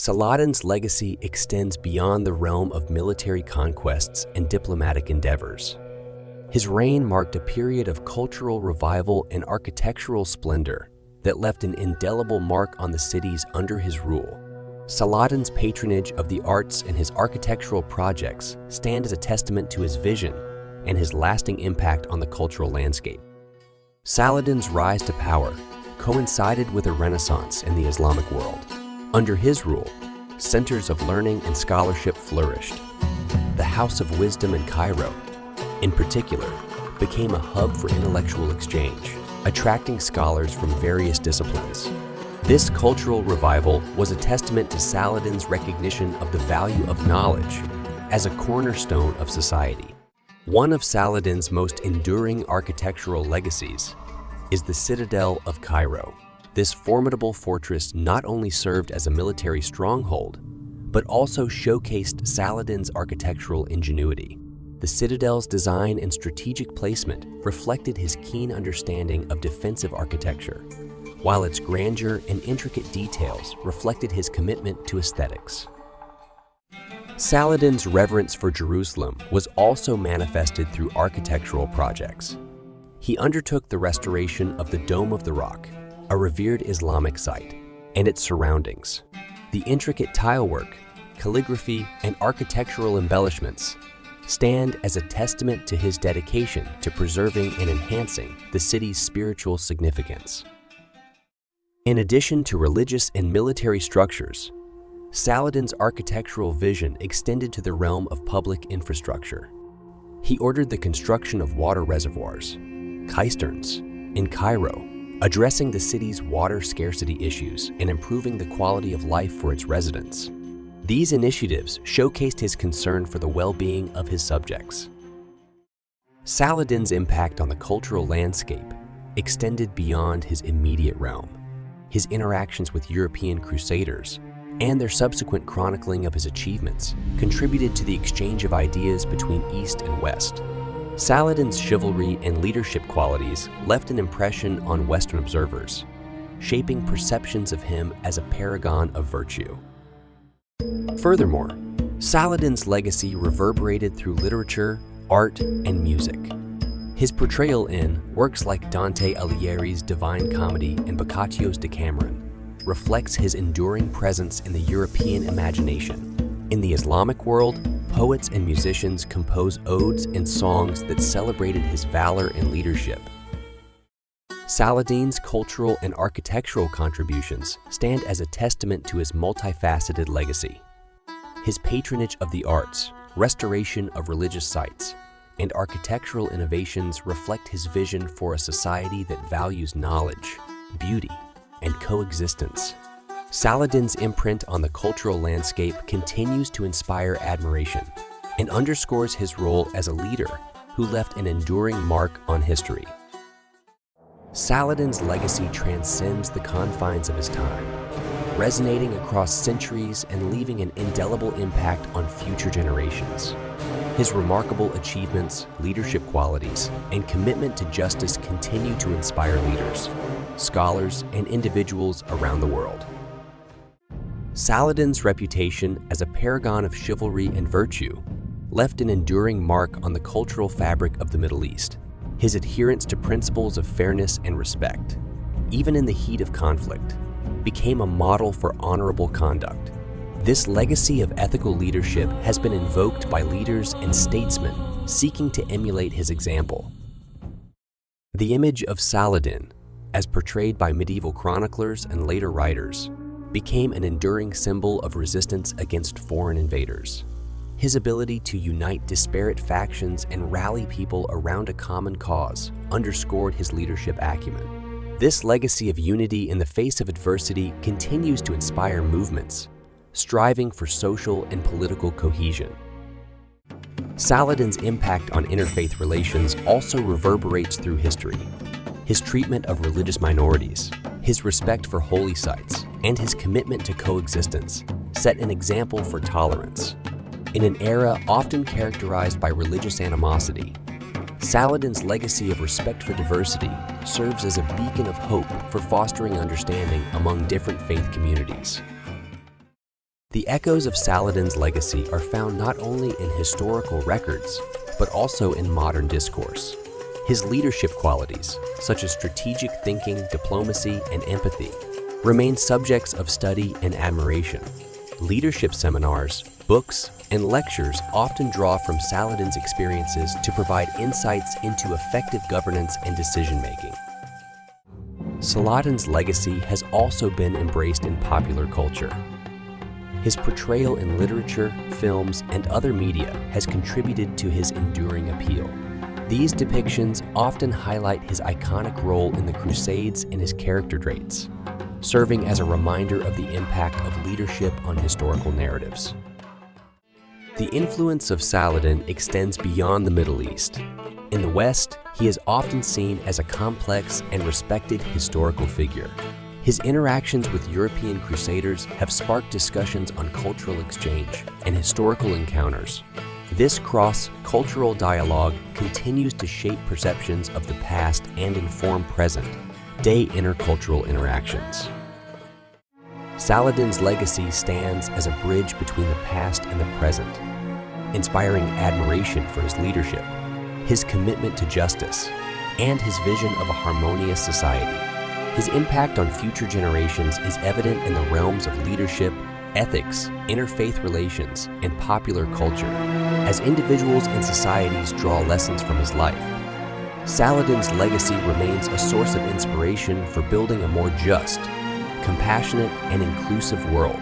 Saladin's legacy extends beyond the realm of military conquests and diplomatic endeavors. His reign marked a period of cultural revival and architectural splendor that left an indelible mark on the cities under his rule. Saladin's patronage of the arts and his architectural projects stand as a testament to his vision and his lasting impact on the cultural landscape. Saladin's rise to power coincided with a renaissance in the Islamic world. Under his rule, centers of learning and scholarship flourished. The House of Wisdom in Cairo, in particular, became a hub for intellectual exchange, attracting scholars from various disciplines. This cultural revival was a testament to Saladin's recognition of the value of knowledge as a cornerstone of society. One of Saladin's most enduring architectural legacies is the Citadel of Cairo. This formidable fortress not only served as a military stronghold, but also showcased Saladin's architectural ingenuity. The citadel's design and strategic placement reflected his keen understanding of defensive architecture, while its grandeur and intricate details reflected his commitment to aesthetics. Saladin's reverence for Jerusalem was also manifested through architectural projects. He undertook the restoration of the Dome of the Rock, a revered Islamic site, and its surroundings. The intricate tilework, calligraphy, and architectural embellishments stand as a testament to his dedication to preserving and enhancing the city's spiritual significance. In addition to religious and military structures, Saladin's architectural vision extended to the realm of public infrastructure. He ordered the construction of water reservoirs, cisterns, in Cairo, addressing the city's water scarcity issues and improving the quality of life for its residents. These initiatives showcased his concern for the well-being of his subjects. Saladin's impact on the cultural landscape extended beyond his immediate realm. His interactions with European Crusaders and their subsequent chronicling of his achievements contributed to the exchange of ideas between East and West. Saladin's chivalry and leadership qualities left an impression on Western observers, shaping perceptions of him as a paragon of virtue. Furthermore, Saladin's legacy reverberated through literature, art, and music. His portrayal in works like Dante Alighieri's Divine Comedy and Boccaccio's Decameron reflects his enduring presence in the European imagination. In the Islamic world, poets and musicians compose odes and songs that celebrated his valor and leadership. Saladin's cultural and architectural contributions stand as a testament to his multifaceted legacy. His patronage of the arts, restoration of religious sites, and architectural innovations reflect his vision for a society that values knowledge, beauty, and coexistence. Saladin's imprint on the cultural landscape continues to inspire admiration and underscores his role as a leader who left an enduring mark on history. Saladin's legacy transcends the confines of his time, resonating across centuries and leaving an indelible impact on future generations. His remarkable achievements, leadership qualities, and commitment to justice continue to inspire leaders, scholars, and individuals around the world. Saladin's reputation as a paragon of chivalry and virtue left an enduring mark on the cultural fabric of the Middle East. His adherence to principles of fairness and respect, even in the heat of conflict, became a model for honorable conduct. This legacy of ethical leadership has been invoked by leaders and statesmen seeking to emulate his example. The image of Saladin, as portrayed by medieval chroniclers and later writers, became an enduring symbol of resistance against foreign invaders. His ability to unite disparate factions and rally people around a common cause underscored his leadership acumen. This legacy of unity in the face of adversity continues to inspire movements, striving for social and political cohesion. Saladin's impact on interfaith relations also reverberates through history. His treatment of religious minorities, his respect for holy sites, and his commitment to coexistence set an example for tolerance. In an era often characterized by religious animosity, Saladin's legacy of respect for diversity serves as a beacon of hope for fostering understanding among different faith communities. The echoes of Saladin's legacy are found not only in historical records, but also in modern discourse. His leadership qualities, such as strategic thinking, diplomacy, and empathy, remain subjects of study and admiration. Leadership seminars, books, and lectures often draw from Saladin's experiences to provide insights into effective governance and decision-making. Saladin's legacy has also been embraced in popular culture. His portrayal in literature, films, and other media has contributed to his enduring appeal. These depictions often highlight his iconic role in the Crusades and his character traits, serving as a reminder of the impact of leadership on historical narratives. The influence of Saladin extends beyond the Middle East. In the West, he is often seen as a complex and respected historical figure. His interactions with European Crusaders have sparked discussions on cultural exchange and historical encounters. This cross-cultural dialogue continues to shape perceptions of the past and inform present-day intercultural interactions. Saladin's legacy stands as a bridge between the past and the present, inspiring admiration for his leadership, his commitment to justice, and his vision of a harmonious society. His impact on future generations is evident in the realms of leadership, ethics, interfaith relations, and popular culture, as individuals and societies draw lessons from his life. Saladin's legacy remains a source of inspiration for building a more just, compassionate, and inclusive world.